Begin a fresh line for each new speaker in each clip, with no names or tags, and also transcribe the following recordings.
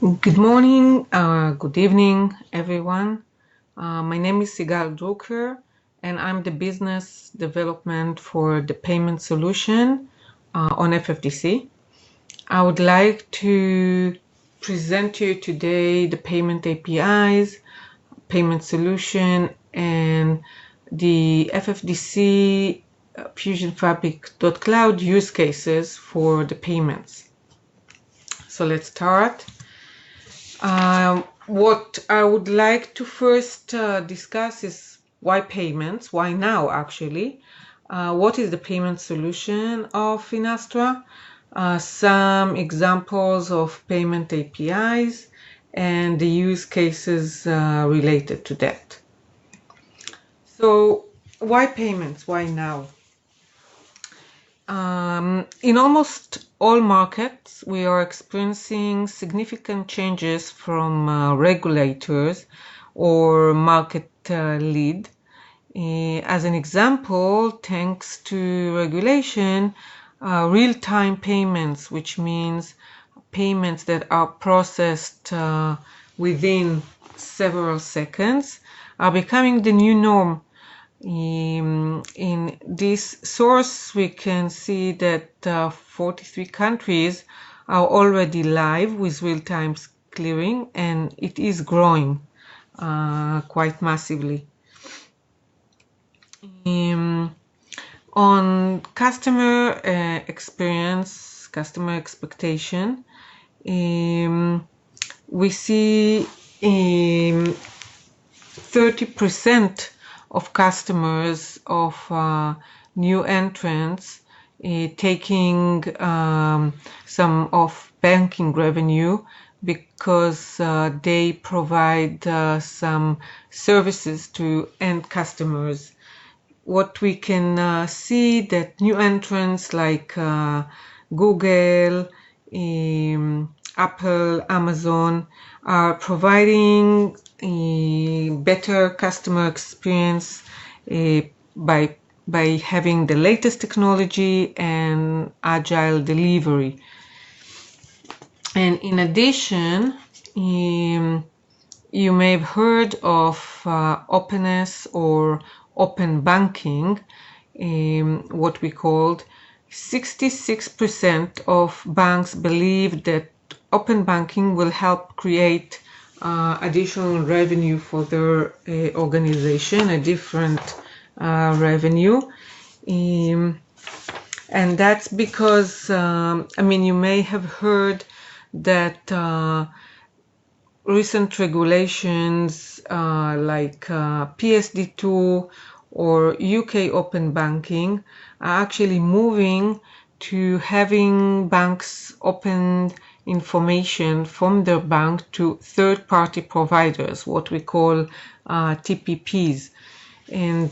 Good morning, good evening, everyone. My name is Sigal Drucker, and I'm the business development for the payment solution on FFDC. I would like to present to you today the payment APIs, payment solution, and the FFDC Fusion Fabric.cloud use cases for the payments. So let's start. What I would like to first discuss is why payments, why now actually. What is the payment solution of Finastra? Some examples of payment APIs and the use cases related to that. So why payments? Why now? In almost all markets, we are experiencing significant changes from regulators or market lead. As an example, thanks to regulation, real-time payments, which means payments that are processed within several seconds, are becoming the new norm. In this source, we can see that 43 countries are already live with real-time clearing, and it is growing quite massively. On customer experience, customer expectation, we see 30% of customers of new entrants taking some of banking revenue because they provide some services to end customers. What we can see that new entrants like Google, Apple, Amazon are providing a better customer experience by having the latest technology and agile delivery. And in addition, you may have heard of openness or open banking, what we called 66% of banks believe that open banking will help create additional revenue for their organization, a different revenue. And that's because, you may have heard that recent regulations like PSD2 or UK open banking are actually moving to having banks open information from their bank to third-party providers, what we call TPPs. And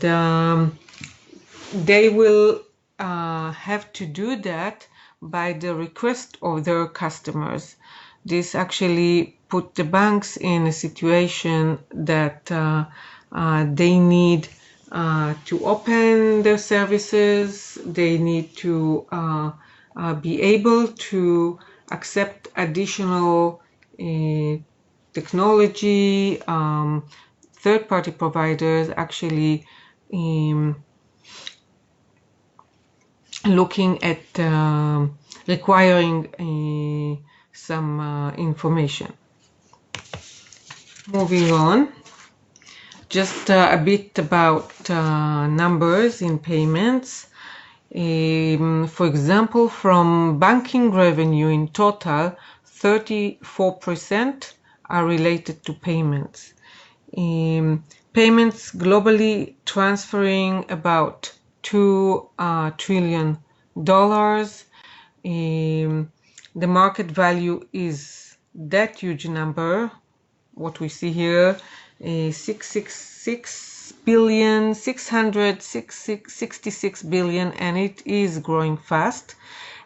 they will have to do that by the request of their customers. This actually put the banks in a situation that they need to open their services, they need to be able to accept additional technology. Third-party providers actually looking at requiring some information. Moving on, just a bit about numbers in payments. For example, from banking revenue in total, 34% are related to payments. Payments globally transferring about $2 trillion. The market value is that huge number. What we see here is 666 billion, and it is growing fast.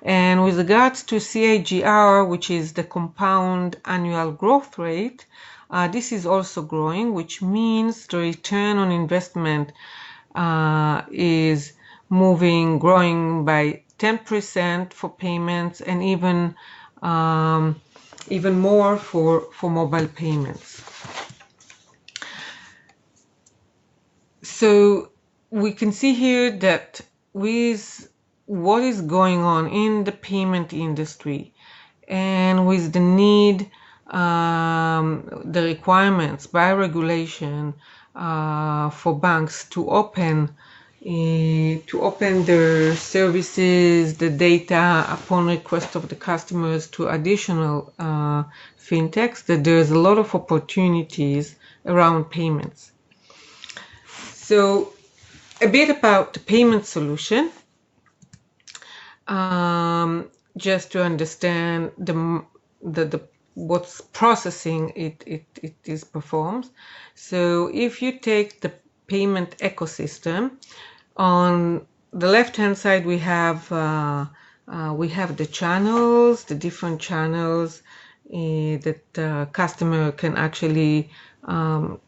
And with regards to CAGR, which is the compound annual growth rate, this is also growing, which means the return on investment is growing by 10% for payments, and even even more for mobile payments. So we can see here that with what is going on in the payment industry and with the need, the requirements by regulation for banks to open their services, the data upon request of the customers to additional fintechs, that there's a lot of opportunities around payments. So a bit about the payment solution, just to understand what's processing it is performs. So if you take the payment ecosystem, on the left hand side we have the channels, the different channels that the customer can actually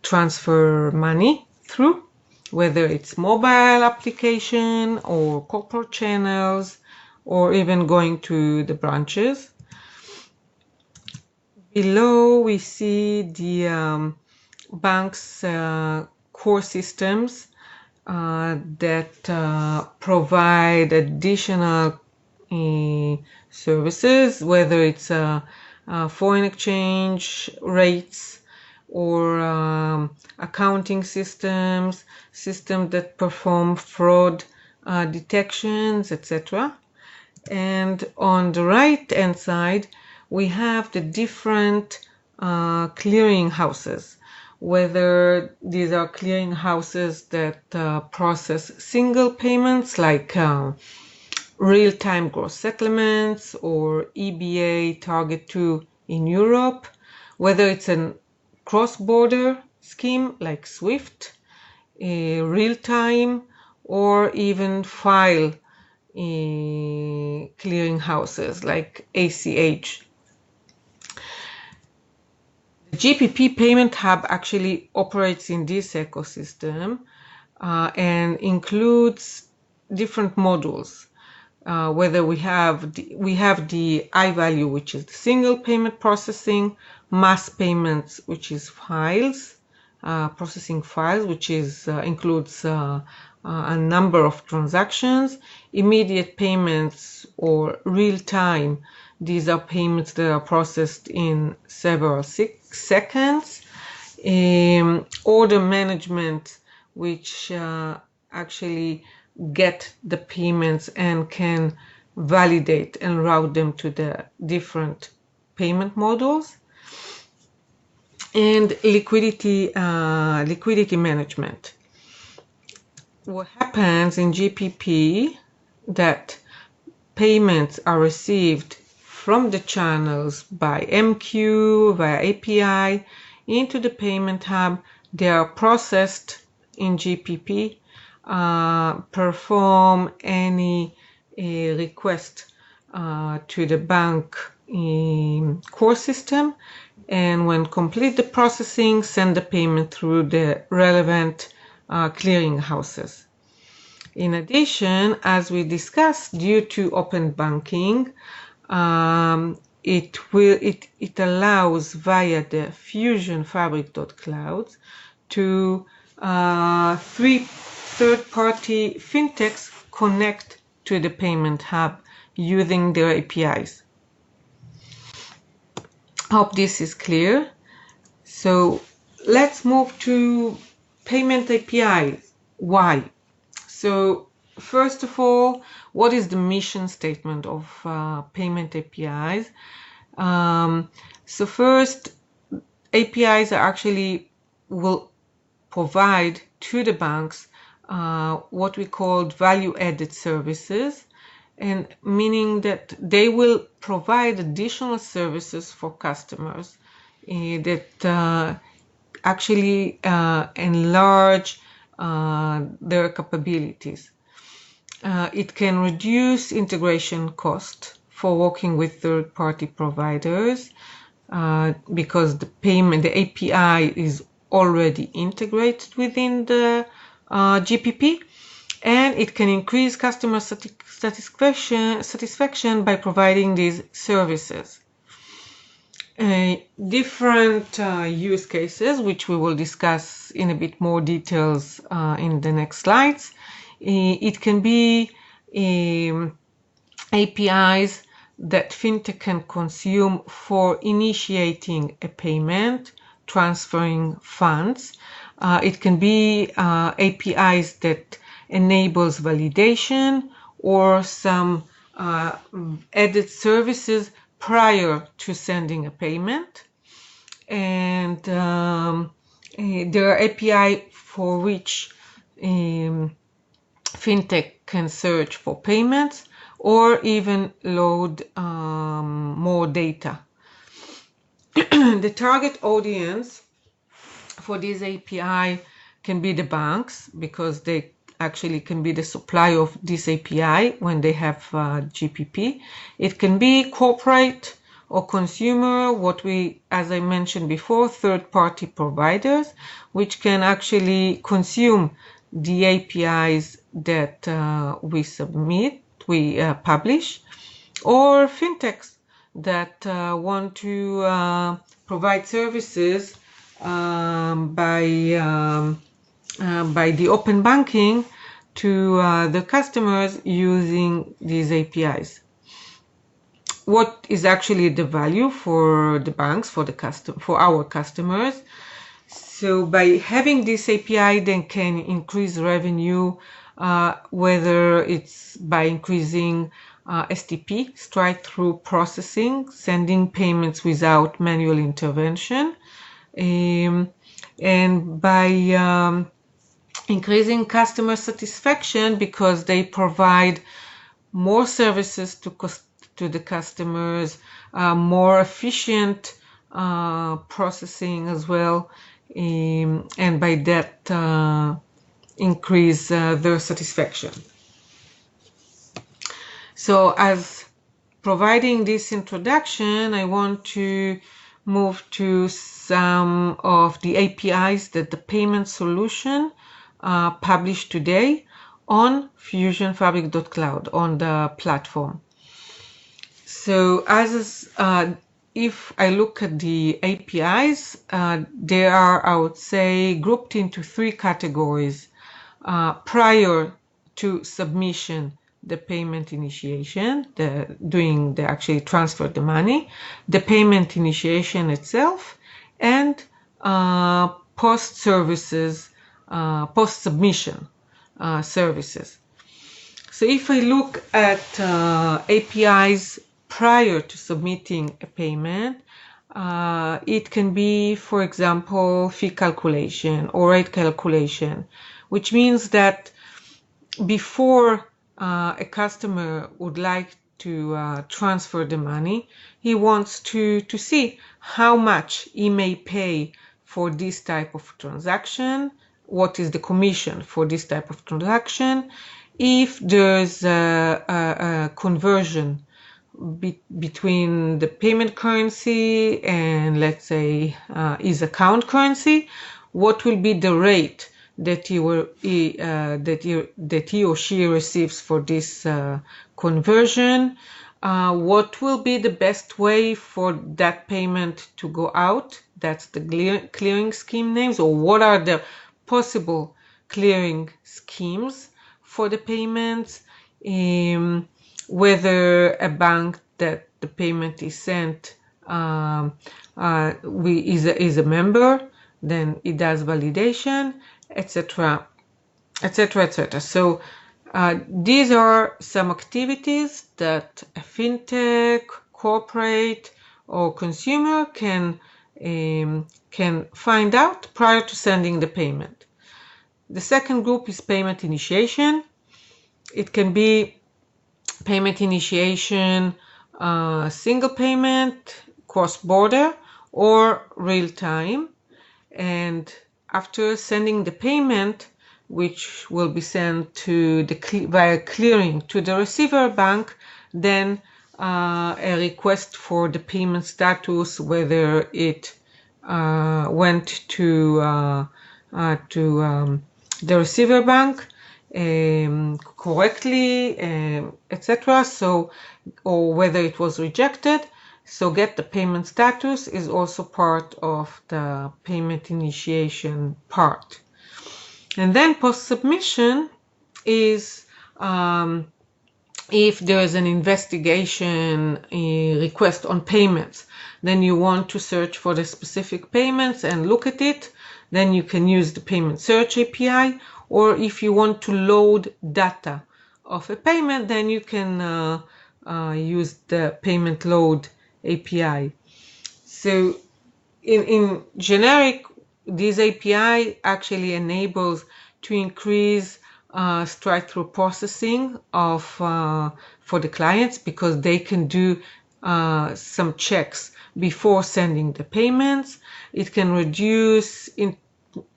transfer money through, whether it's mobile application or corporate channels or even going to the branches. Below we see the bank's core systems that provide additional services, whether it's foreign exchange rates or accounting systems that perform fraud detections, etc. And on the right hand side we have the different clearing houses, whether these are clearing houses that process single payments like real-time gross settlements or EBA Target 2 in Europe, whether it's a cross-border scheme like SWIFT, real-time, or even file clearing houses like ACH. The GPP Payment Hub actually operates in this ecosystem and includes different modules. Whether we have the I-value, which is the single payment processing, mass payments, which is files, processing files, which is includes a number of transactions, immediate payments or real time. These are payments that are processed in several seconds. Order management, which actually get the payments and can validate and route them to the different payment models. And liquidity management. What happens in GPP that payments are received from the channels by MQ via API into the payment hub. They are processed in GPP, perform any request to the bank core system, and when complete the processing, send the payment through the relevant clearing houses. In addition, as we discussed, due to open banking, it allows via the Fusion Fabric.clouds to 3 third-party fintechs connect to the payment hub using their APIs. Hope this is clear. So let's move to payment APIs. Why? So first of all, what is the mission statement of payment APIs? So first, APIs are actually will provide to the banks what we call value-added services, and meaning that they will provide additional services for customers that actually enlarge their capabilities. It can reduce integration cost for working with third-party providers because the API is already integrated within the GPP, and it can increase customer satisfaction by providing these services. different use cases, which we will discuss in a bit more details in the next slides. It can be APIs that fintech can consume for initiating a payment, transferring funds. It can be APIs that enables validation or some added services prior to sending a payment. And there are API for which fintech can search for payments or even load more data. The target audience for this API can be the banks, because they actually can be the supplier of this API when they have GPP. It can be corporate or consumer, as I mentioned before, third-party providers, which can actually consume the APIs that we publish, or fintechs that want to provide services by the open banking to the customers using these APIs. What is actually the value for the banks, for our customers? So by having this API, they can increase revenue, whether it's by increasing STP, straight-through processing, sending payments without manual intervention, and by increasing customer satisfaction, because they provide more services to the customers, more efficient processing as well, and by that increase their satisfaction. So as providing this introduction, I want to move to some of the APIs that the payment solution published today on fusionfabric.cloud, on the platform. So if I look at the APIs, they are, I would say, grouped into three categories. Prior to submission, the payment initiation, actually transfer the money, the payment initiation itself, and post-submission services. So if I look at APIs prior to submitting a payment, it can be, for example, fee calculation or rate calculation, which means that before a customer would like to transfer the money, he wants to see how much he may pay for this type of transaction, what is the commission for this type of transaction, if there's a conversion between the payment currency and, let's say, his account currency, what will be the rate that he or she receives for this conversion, what will be the best way for that payment to go out, that's the clearing scheme names, or what are the possible clearing schemes for the payments, whether a bank that the payment is sent is a member, then it does validation, etc., etc., etc. So these are some activities that a fintech, corporate, or consumer can find out prior to sending the payment. The second group is payment initiation. It can be payment initiation, single payment, cross-border, or real-time. And after sending the payment, which will be sent to via clearing to the receiver bank, then a request for the payment status, whether it went to the receiver bank correctly, etc. So, or whether it was rejected. So get the payment status is also part of the payment initiation part. And then post-submission is if there is an investigation request on payments, then you want to search for the specific payments and look at it, then you can use the payment search API. Or if you want to load data of a payment, then you can use the payment load API. So in generic, this API actually enables to increase straight-through processing of for the clients, because they can do some checks before sending the payments. It can reduce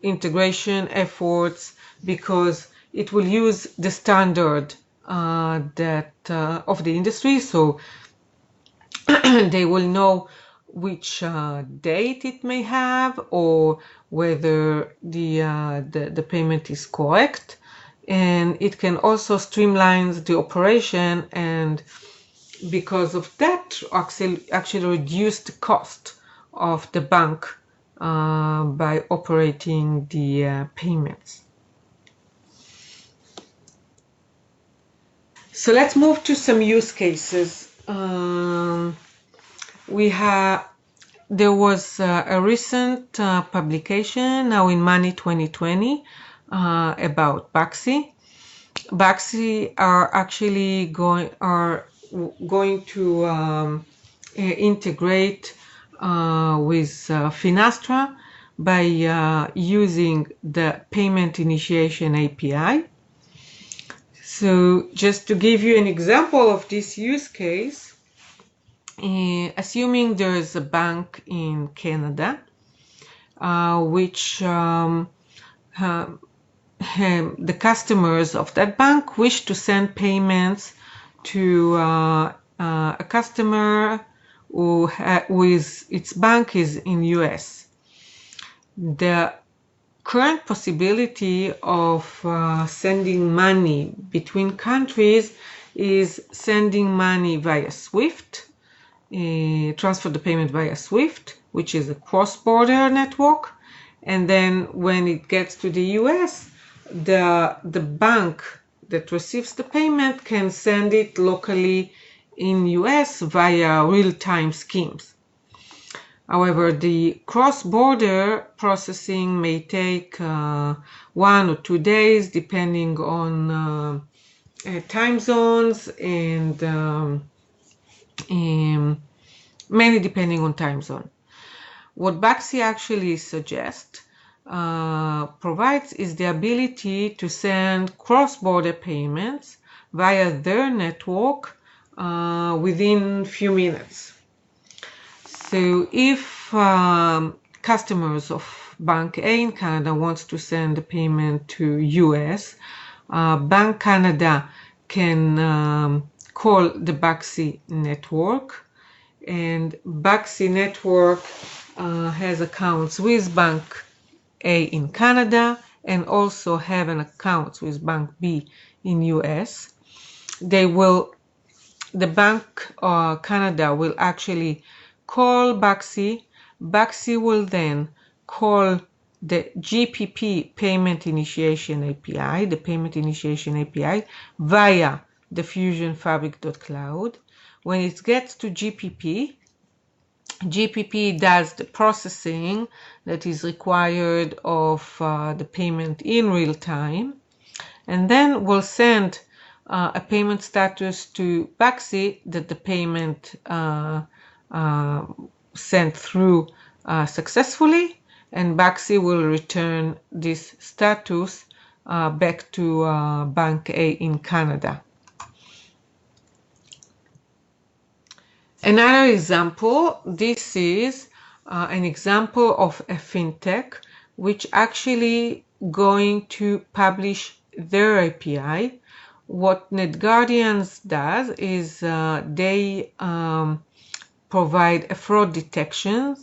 integration efforts because it will use the standard that of the industry, so they will know which date it may have, or whether the payment is correct. And it can also streamline the operation, and because of that actually reduce the cost of the bank by operating the payments. So let's move to some use cases. There was a recent publication now in Money 2020 about Baxi. Baxi are actually going to integrate with Finastra by using the payment initiation API. So just to give you an example of this use case, assuming there is a bank in Canada which the customers of that bank wish to send payments to a customer who its bank is in US. The current possibility of sending money between countries is sending money via SWIFT, transfer the payment via SWIFT, which is a cross-border network. And then when it gets to the US, the bank that receives the payment can send it locally in US via real-time schemes. However, the cross-border processing may take 1 or 2 days, depending on time zones, and mainly depending on time zone. What Baxi actually suggests provides is the ability to send cross-border payments via their network within few minutes. So if customers of Bank A in Canada wants to send a payment to US, Bank Canada can call the Baxi network, and Baxi network has accounts with Bank A in Canada and also have an account with Bank B in US. The Bank Canada will actually call Baxi. Baxi will then call the GPP payment initiation API, the payment initiation API, via the fusionfabric.cloud. When it gets to GPP, GPP does the processing that is required of the payment in real time, and then will send a payment status to Baxi that the payment sent through successfully, and Baxi will return this status back to Bank A in Canada. Another example, this is an example of a fintech which actually going to publish their API. What NetGuardians does is they provide a fraud detection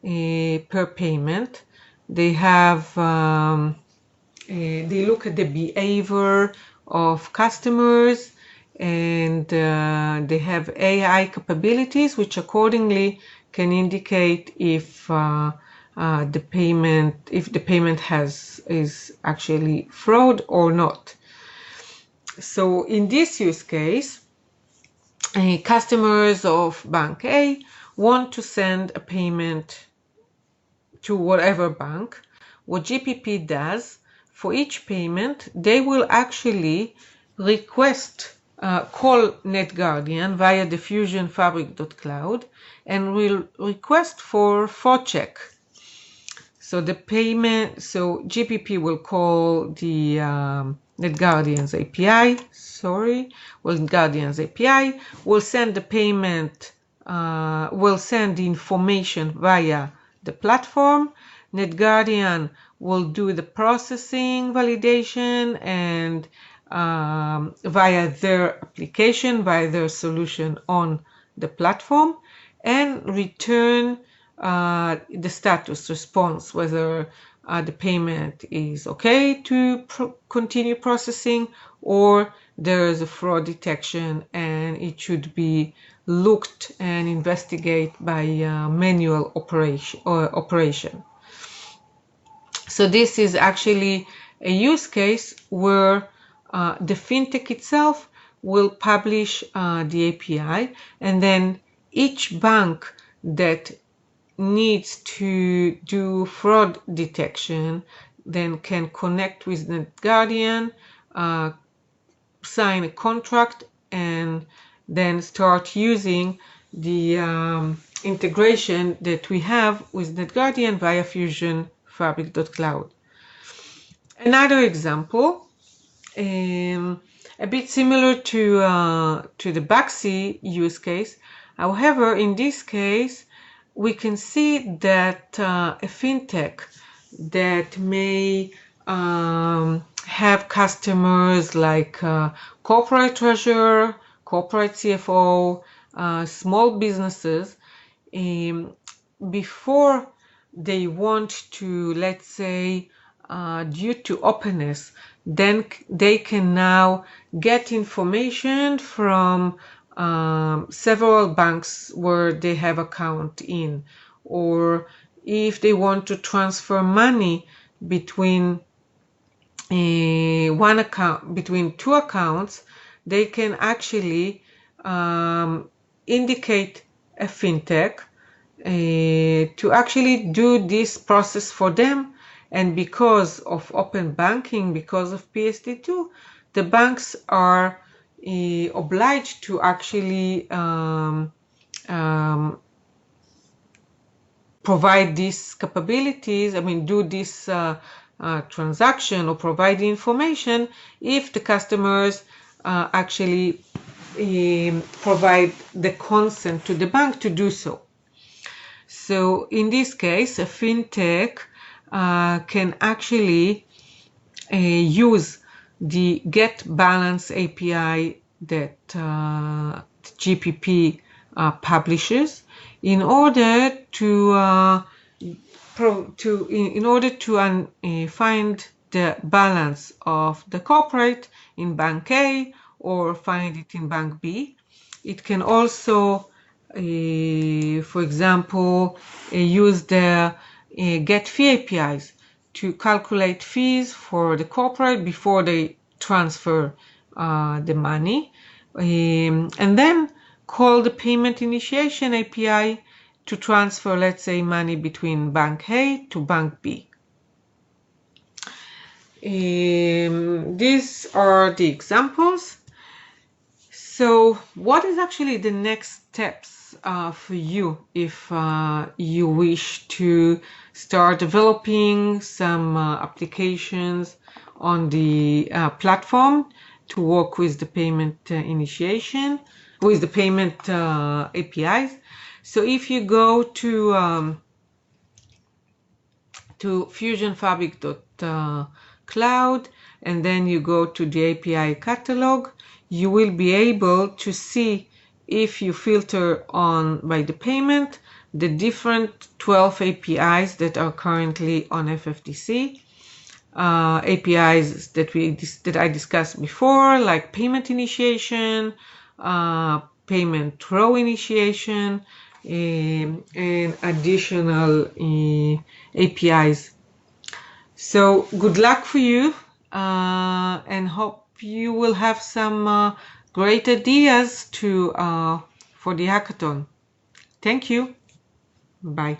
per payment. They have they look at the behavior of customers, and they have AI capabilities, which accordingly can indicate if the payment is actually fraud or not. So in this use case, customers of Bank A want to send a payment to whatever bank. What GPP does, for each payment, they will actually call NetGuardian via the Fusion Fabric.cloud and will request for fraud check. So GPP will call the NetGuardian's API. NetGuardian's API will send the payment, will send the information via the platform. NetGuardian will do the processing, validation, and via their application, via their solution on the platform, and return the status response, whether the payment is okay to continue processing or there is a fraud detection and it should be looked and investigated by manual operation. So this is actually a use case where the fintech itself will publish the API, and then each bank that needs to do fraud detection then can connect with NetGuardian, sign a contract, and then start using the integration that we have with NetGuardian via Fusion Fabric.cloud. Another example, a bit similar to the Baxi use case. However, in this case, we can see that a fintech that may have customers like corporate treasurer, corporate CFO, small businesses, before they want to, let's say, due to openness, then they can now get information from several banks where they have account in, or if they want to transfer money between between two accounts, they can actually indicate a fintech to actually do this process for them. And because of open banking, because of PSD2, the banks are obliged to actually provide these capabilities, do this transaction or provide the information if the customers actually provide the consent to the bank to do so. So in this case, a fintech can actually use the get balance API that GPP publishes in order to find the balance of the corporate in Bank A or find it in Bank B. It can also, for example, use the get fee APIs to calculate fees for the corporate before they transfer the money, and then call the payment initiation API to transfer, let's say, money between Bank A to Bank B. These are the examples. So what is actually the next steps for you if you wish to start developing some applications on the platform to work with the payment initiation, with the payment APIs? So if you go to Fusion Fabric.cloud and then you go to the API catalog, you will be able to see, if you filter on by the payment, the different 12 APIs that are currently on FFDC. APIs that I discussed before, like payment initiation, payment throw initiation, and additional APIs. So good luck for you, and hope you will have some great ideas for the hackathon. Thank you. Bye.